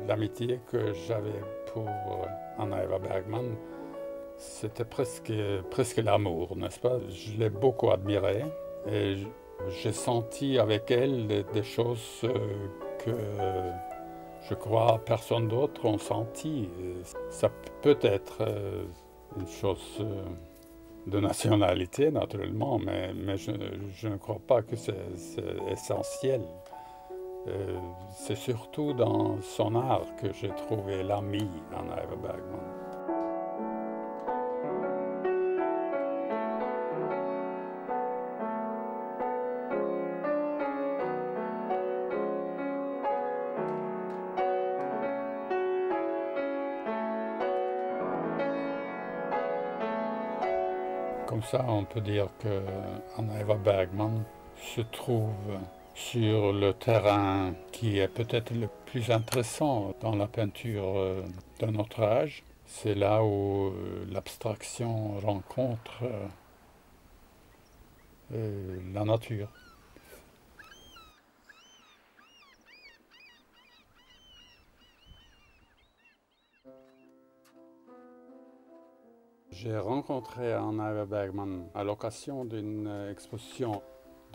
l'amitié que j'avais pour Anna Eva Bergman, c'était presque l'amour, n'est-ce pas? Je l'ai beaucoup admirée et j'ai senti avec elle des choses que je crois personne d'autre n'a senti. Ça peut être une chose de nationalité, naturellement, mais je ne crois pas que c'est essentiel. C'est surtout dans son art que j'ai trouvé l'ami Anna Eva Bergman. Comme ça, on peut dire que Anna Eva Bergman se trouve sur le terrain qui est peut-être le plus intéressant dans la peinture de notre âge. C'est là où l'abstraction rencontre la nature. J'ai rencontré Anna Eva Bergman à l'occasion d'une exposition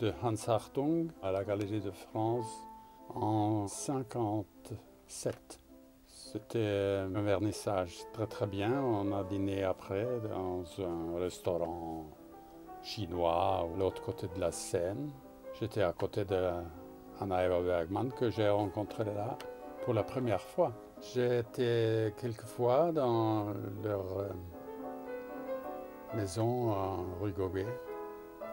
de Hans Hartung à la Galerie de France en 1957. C'était un vernissage très très bien. On a dîné après dans un restaurant chinois à l'autre côté de la Seine. J'étais à côté de Anna Eva Bergman que j'ai rencontrée là pour la première fois. J'ai été quelques fois dans leur maison à rue Gobet.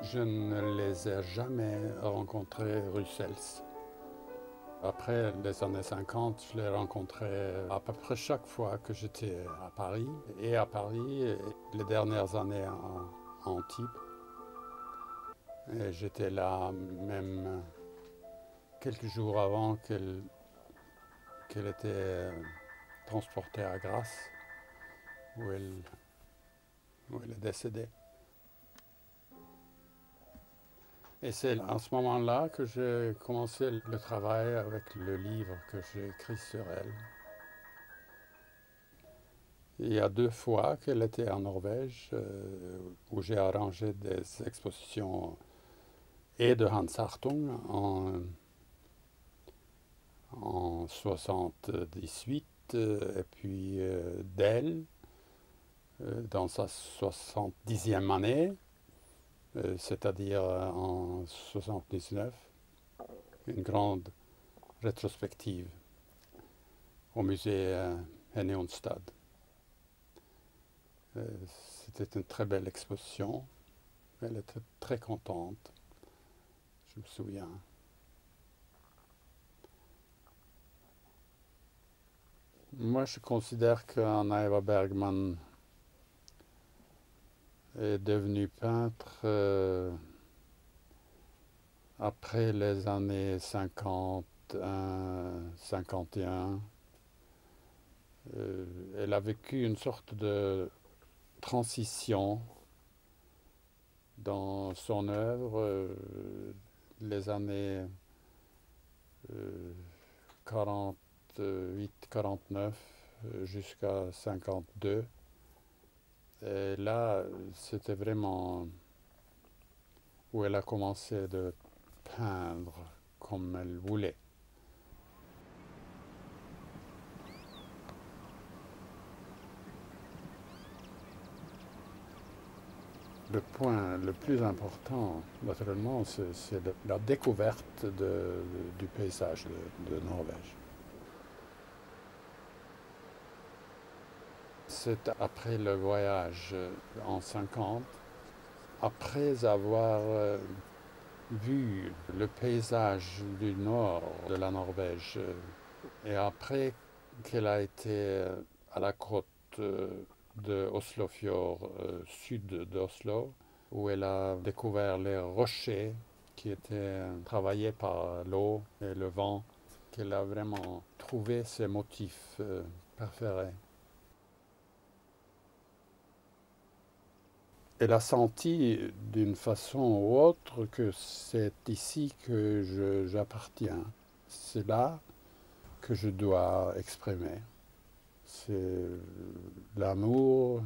Je ne les ai jamais rencontrés rue Cels. Après les années 50, je les rencontrais à peu près chaque fois que j'étais à Paris. Et à Paris, les dernières années à Antibes. Et j'étais là même quelques jours avant qu'elle était transportée à Grasse, où elle est décédée. Et c'est à ce moment-là que j'ai commencé le travail avec le livre que j'ai écrit sur elle. Il y a 2 fois qu'elle était en Norvège, où j'ai arrangé des expositions et de Hans Hartung en 78, et puis d'elle dans sa 70e année, c'est-à-dire en 79, une grande rétrospective au musée Henny Onsstad. C'était une très belle exposition. Elle était très contente, je me souviens. Moi, je considère qu'Anna Eva Bergman est devenue peintre après les années 51. Elle a vécu une sorte de transition dans son œuvre, les années 48-49 jusqu'à 52. Et là, c'était vraiment où elle a commencé de peindre comme elle voulait. Le point le plus important, naturellement, c'est la découverte du paysage de Norvège. C'est après le voyage en 50, après avoir vu le paysage du nord de la Norvège et après qu'elle a été à la côte de Oslofjord, sud d'Oslo, où elle a découvert les rochers qui étaient travaillés par l'eau et le vent, qu'elle a vraiment trouvé ses motifs préférés. Elle a senti d'une façon ou autre que c'est ici que j'appartiens. C'est là que je dois exprimer. C'est l'amour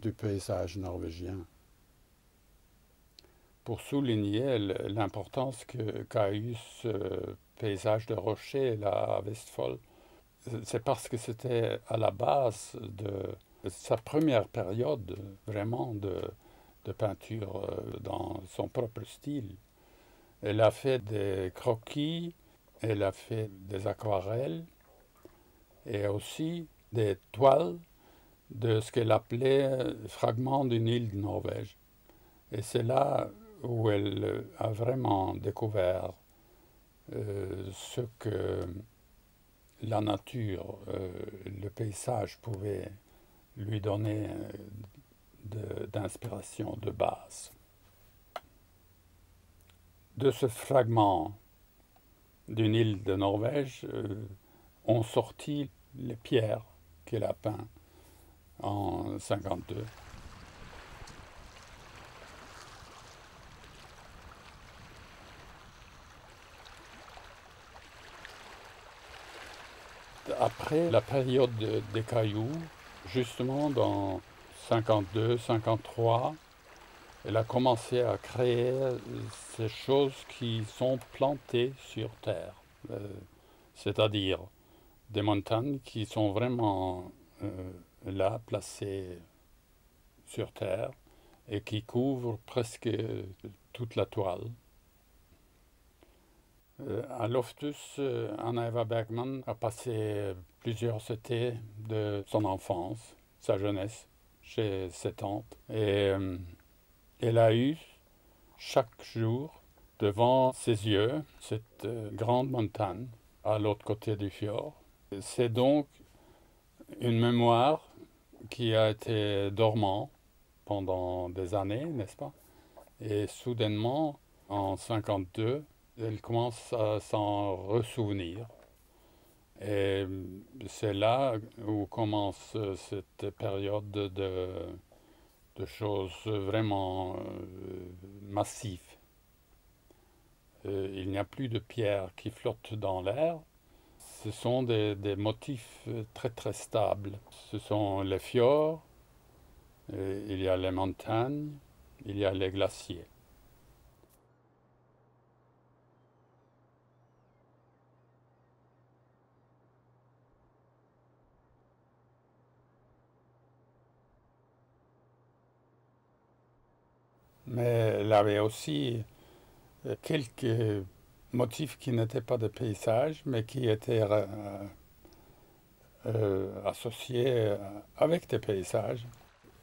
du paysage norvégien. Pour souligner l'importance qu'a eu ce paysage de rocher là, à Vestfold, c'est parce que c'était à la base de sa première période vraiment de peinture dans son propre style. Elle a fait des croquis, elle a fait des aquarelles et aussi des toiles de ce qu'elle appelait fragments d'une île de Norvège. Et c'est là où elle a vraiment découvert ce que la nature, le paysage pouvait lui donner d'inspiration de base. De ce fragment d'une île de Norvège ont sorti les pierres qu'elle a peintes en 1952. Après la période des cailloux, justement dans 52-53, elle a commencé à créer ces choses qui sont plantées sur Terre, c'est-à-dire des montagnes qui sont vraiment là, placées sur Terre, et qui couvrent presque toute la toile. À Loftus, Anna Eva Bergman a passé plusieurs étés de son enfance, sa jeunesse, chez ses tantes. Et elle a eu chaque jour devant ses yeux cette grande montagne à l'autre côté du fjord. C'est donc une mémoire qui a été dormante pendant des années, n'est-ce pas? Et soudainement, en 1952, elle commence à s'en ressouvenir. Et c'est là où commence cette période de choses vraiment massives. Il n'y a plus de pierres qui flottent dans l'air. Ce sont des motifs très très stables. Ce sont les fjords, il y a les montagnes, il y a les glaciers. Mais elle avait aussi quelques motifs qui n'étaient pas de paysages, mais qui étaient associés avec des paysages.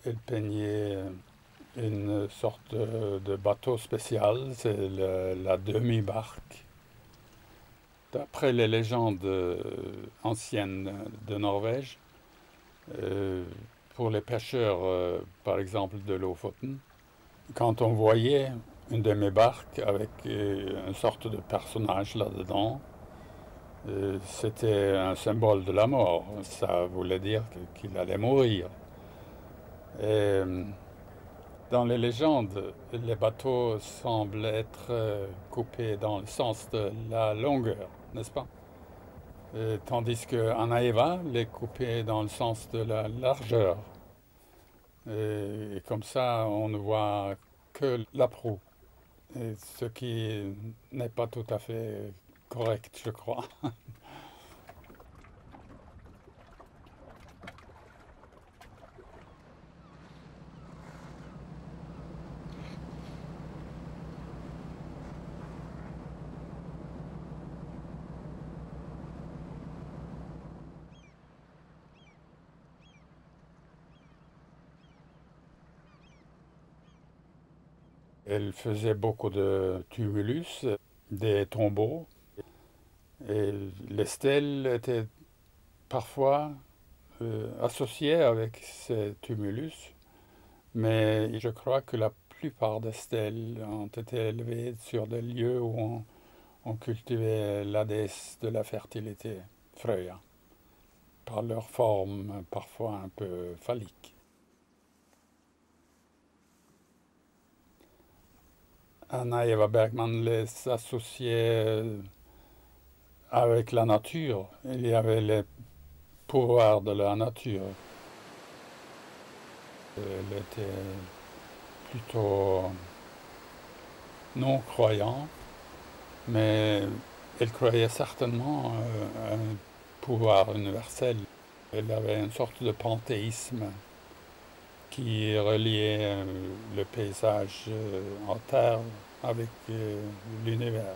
Elle peignait une sorte de bateau spécial, c'est la demi-barque. D'après les légendes anciennes de Norvège, pour les pêcheurs, par exemple de Lofoten, quand on voyait une demi-barque avec une sorte de personnage là-dedans, c'était un symbole de la mort. Ça voulait dire qu'il allait mourir. Et dans les légendes, les bateaux semblent être coupés dans le sens de la longueur, n'est-ce pas? Tandis que Anaeva les coupait dans le sens de la largeur. Et comme ça, on ne voit que la proue. Et ce qui n'est pas tout à fait correct, je crois. Elle faisait beaucoup de tumulus, des tombeaux, et les stèles étaient parfois associées avec ces tumulus, mais je crois que la plupart des stèles ont été élevées sur des lieux où on cultivait la déesse de la fertilité, Frøya, par leur forme parfois un peu phallique. Anna Eva Bergman les associait avec la nature. Il y avait les pouvoirs de la nature. Elle était plutôt non-croyante, mais elle croyait certainement à un pouvoir universel. Elle avait une sorte de panthéisme qui reliait le paysage en terre avec l'univers.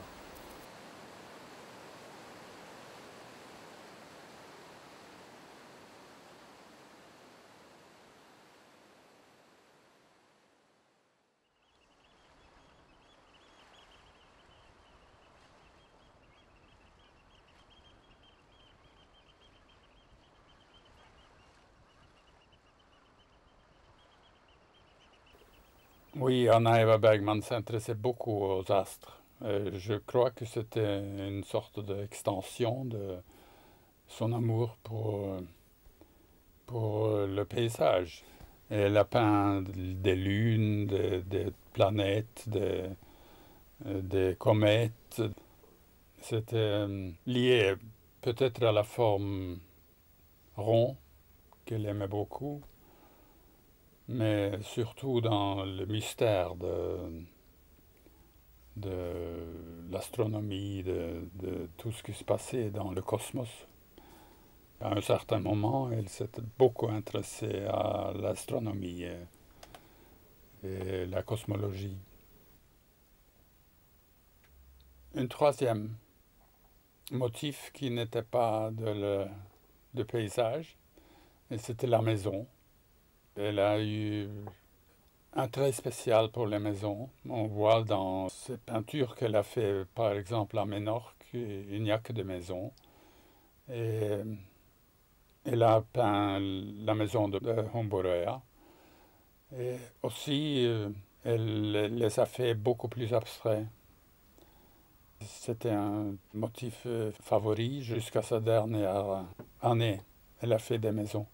Oui, Anna Eva Bergman s'intéressait beaucoup aux astres. Je crois que c'était une sorte d'extension de son amour pour le paysage. Et elle a peint des lunes, des planètes, des comètes. C'était lié peut-être à la forme ronde qu'elle aimait beaucoup, mais surtout dans le mystère de l'astronomie, de tout ce qui se passait dans le cosmos. À un certain moment, elle s'était beaucoup intéressée à l'astronomie et la cosmologie. Un troisième motif qui n'était pas de paysage, et c'était la maison. Elle a eu un trait spécial pour les maisons. On voit dans ces peintures qu'elle a fait, par exemple à Ménorque, il n'y a que des maisons. Et elle a peint la maison de Homborea. Et aussi, elle les a fait beaucoup plus abstraits. C'était un motif favori jusqu'à sa dernière année. Elle a fait des maisons.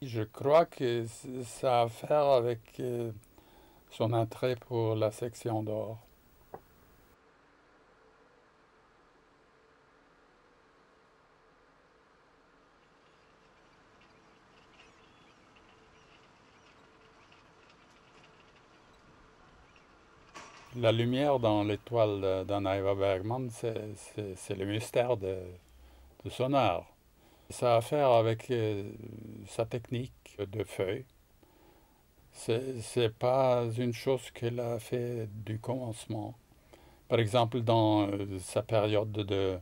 Je crois que ça a à faire avec son attrait pour la section d'or. La lumière dans l'étoile d'Anna Eva Bergman, c'est le mystère de son art. Ça a à faire avec sa technique de feuille. C'est pas une chose qu'elle a fait du commencement. Par exemple, dans sa période de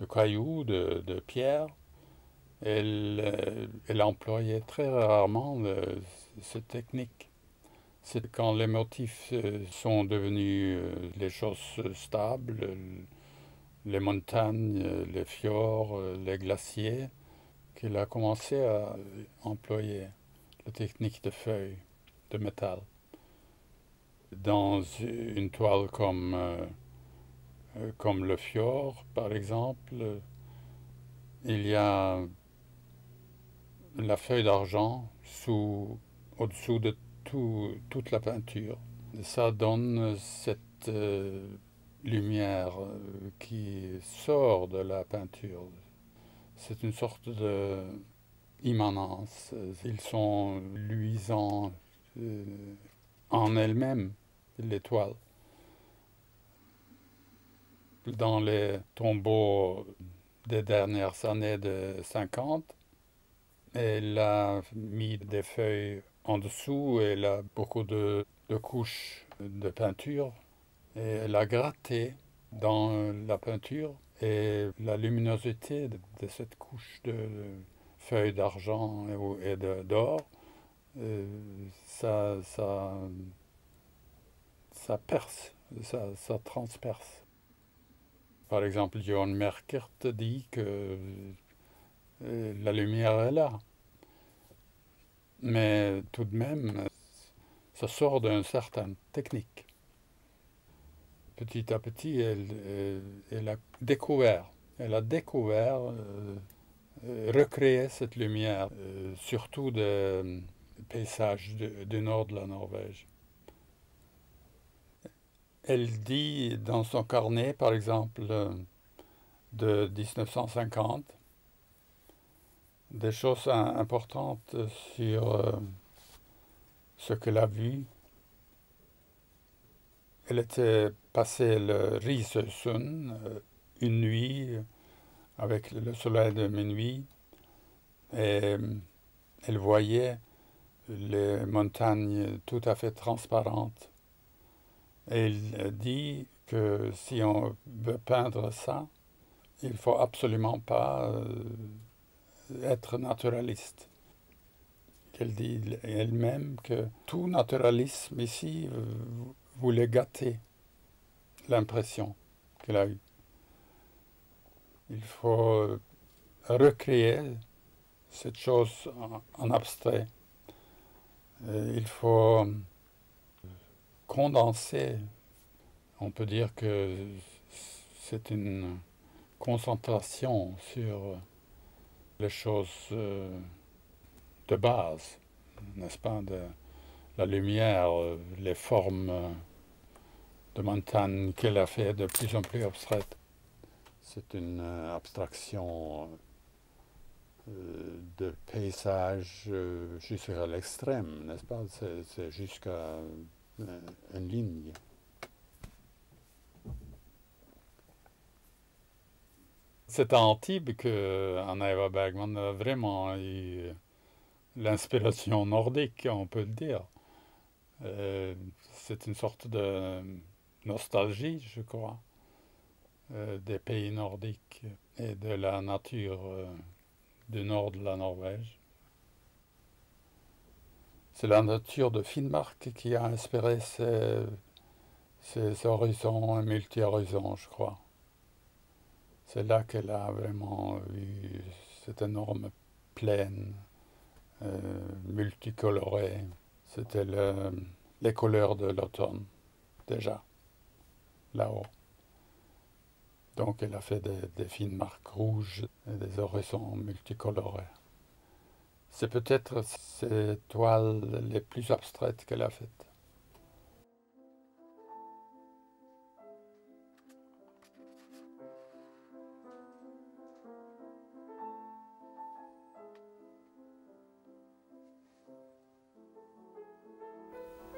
cailloux, de pierre, elle employait très rarement cette technique. C'est quand les motifs sont devenus les choses stables, les montagnes, les fjords, les glaciers, qu'elle a commencé à employer la technique de feuille, de métal. Dans une toile comme le fjord, par exemple, il y a la feuille d'argent au-dessous de toute la peinture. Ça donne cette lumière qui sort de la peinture. C'est une sorte d'immanence. Ils sont luisants en elles-mêmes, les toiles. Dans les tombeaux des dernières années de 50, elle a mis des feuilles en dessous, elle a beaucoup de couches de peinture et elle a gratté dans la peinture et la luminosité de cette couche de feuilles d'argent et d'or, euh, ça, ça, ça perce, ça transperce. Par exemple, Johan Merkert dit que la lumière est là. Mais tout de même, ça sort d'une certaine technique. Petit à petit, elle a découvert, recréé cette lumière, surtout des paysages du nord de la Norvège. Elle dit dans son carnet, par exemple, de 1950. Des choses importantes sur ce qu'elle a vu. Elle était passée le Risøysunn une nuit avec le soleil de minuit et elle voyait les montagnes tout à fait transparentes. Et il dit que si on veut peindre ça, il ne faut absolument pas être naturaliste. Elle dit elle-même que tout naturalisme ici voulait gâter l'impression qu'elle a eue. Il faut recréer cette chose en abstrait. Il faut condenser. On peut dire que c'est une concentration sur les choses de base, n'est-ce pas, de la lumière, les formes de montagne qu'elle a fait de plus en plus abstraites. C'est une abstraction de paysage jusqu'à l'extrême, n'est-ce pas? C'est jusqu'à une ligne. C'est à Antibes que Anna Eva Bergman a vraiment eu l'inspiration nordique, on peut le dire. C'est une sorte de nostalgie, je crois, des pays nordiques et de la nature du nord de la Norvège. C'est la nature de Finnmark qui a inspiré ces horizons, multi-horizons, je crois. C'est là qu'elle a vraiment eu cette énorme plaine multicolorée. C'était les couleurs de l'automne, déjà, là-haut. Donc elle a fait des Finnmark rouges et des horizons multicolorés. C'est peut-être ces toiles les plus abstraites qu'elle a faites.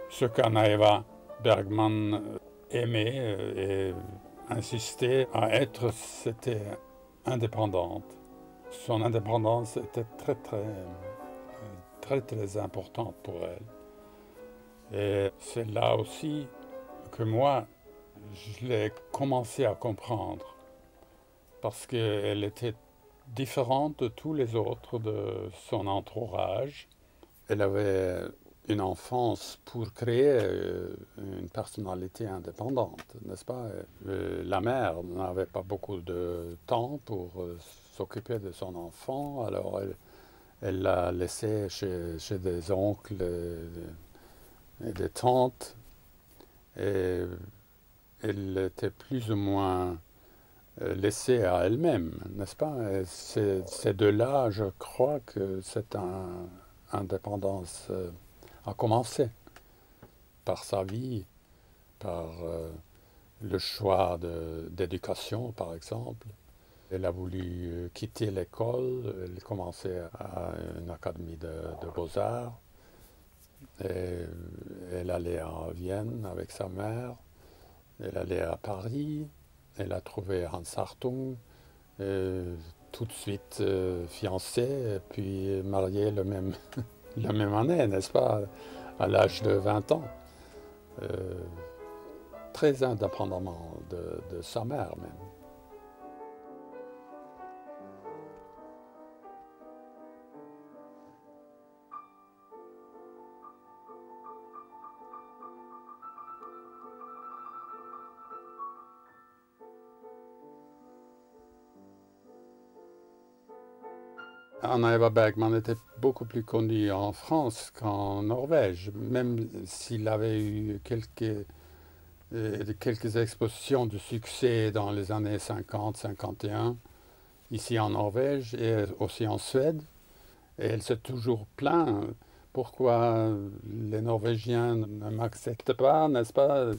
Ce qu'Anna Eva Bergman aimait et insistait à être, c'était indépendante. Son indépendance était très importante pour elle. Et c'est là aussi que moi, je l'ai commencé à comprendre, parce qu'elle était différente de tous les autres de son entourage. Elle avait une enfance pour créer une personnalité indépendante, n'est-ce pas? La mère n'avait pas beaucoup de temps pour s'occuper de son enfant, alors elle l'a laissé chez des oncles et des tantes, et elle était plus ou moins laissée à elle-même, n'est-ce pas? Et c'est de là, je crois, que cette indépendance a commencé, par sa vie, par le choix d'éducation, par exemple. Elle a voulu quitter l'école, elle commençait à une académie de beaux-arts, et elle allait à Vienne avec sa mère, elle allait à Paris, elle a trouvé Hans Hartung, tout de suite fiancée, puis mariée la même année, n'est-ce pas, à l'âge de 20 ans. Très indépendamment de sa mère même. Anna Eva Bergman était beaucoup plus connue en France qu'en Norvège, même s'il avait eu quelques expositions de succès dans les années 50-51, ici en Norvège et aussi en Suède. Et elle s'est toujours plaint pourquoi les Norvégiens ne m'acceptent pas, n'est-ce pas?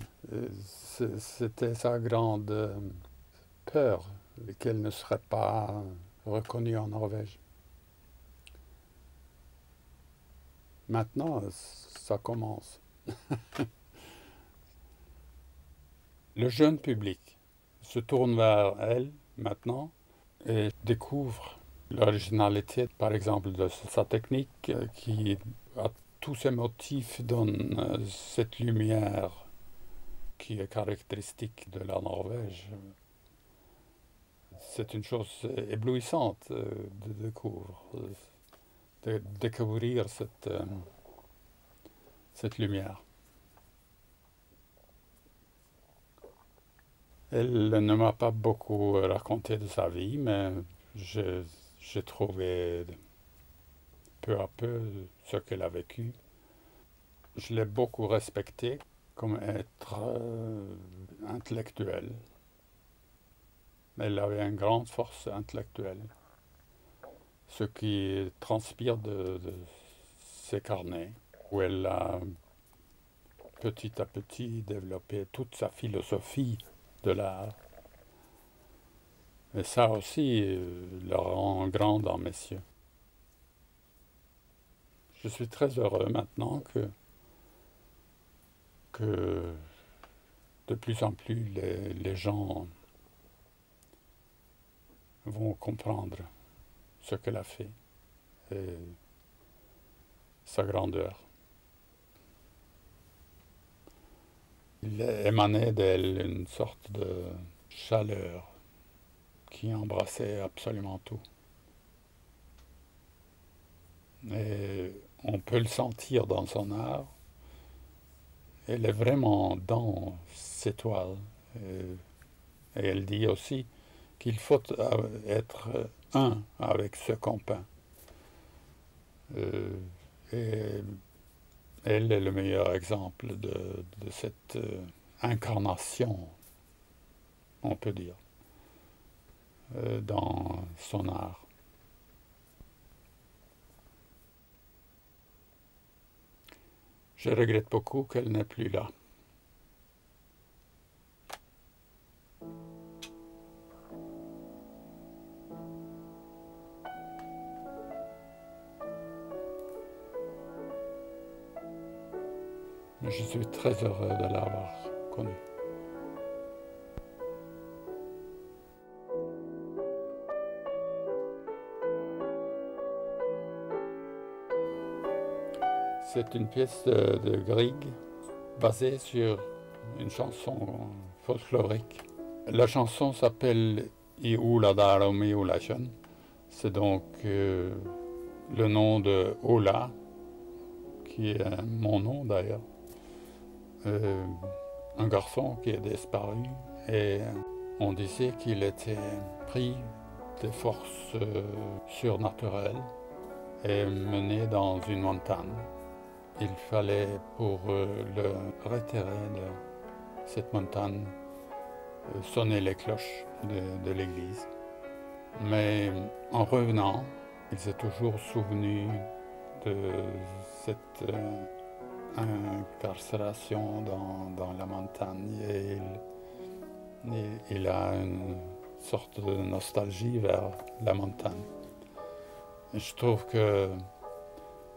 C'était sa grande peur lesquels ne seraient pas reconnus en Norvège. Maintenant, ça commence. Le jeune public se tourne vers elle maintenant et découvre l'originalité, par exemple, de sa technique qui, à tous ses motifs, donne cette lumière qui est caractéristique de la Norvège. C'est une chose éblouissante de découvrir cette lumière. Elle ne m'a pas beaucoup raconté de sa vie, mais j'ai trouvé peu à peu ce qu'elle a vécu. Je l'ai beaucoup respectée comme être intellectuel. Elle avait une grande force intellectuelle, ce qui transpire de ses carnets, où elle a petit à petit développé toute sa philosophie de l'art. Et ça aussi le rend grand dans mes yeux. Je suis très heureux maintenant que de plus en plus les gens vont comprendre ce qu'elle a fait et sa grandeur. Il émanait d'elle une sorte de chaleur qui embrassait absolument tout. Et on peut le sentir dans son art. Elle est vraiment dans ses toiles. Et elle dit aussi qu'il faut être un avec ce qu'on peint. Et elle est le meilleur exemple de cette incarnation, on peut dire, dans son art. Je regrette beaucoup qu'elle n'est plus là. Mais je suis très heureux de l'avoir connue. C'est une pièce de Grieg basée sur une chanson folklorique. La chanson s'appelle I Ola Darum I Olasjön. C'est donc le nom de Ola, qui est mon nom d'ailleurs. Un garçon qui est disparu et on disait qu'il était pris des forces surnaturelles et mené dans une montagne. Il fallait pour le retirer de cette montagne sonner les cloches de l'église. Mais en revenant, il s'est toujours souvenu de cette incarcération dans la montagne et il a une sorte de nostalgie vers la montagne. Et je trouve que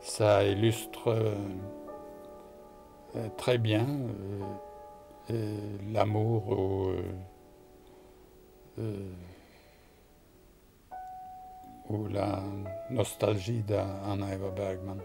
ça illustre très bien l'amour ou la nostalgie d'Anna Eva Bergman.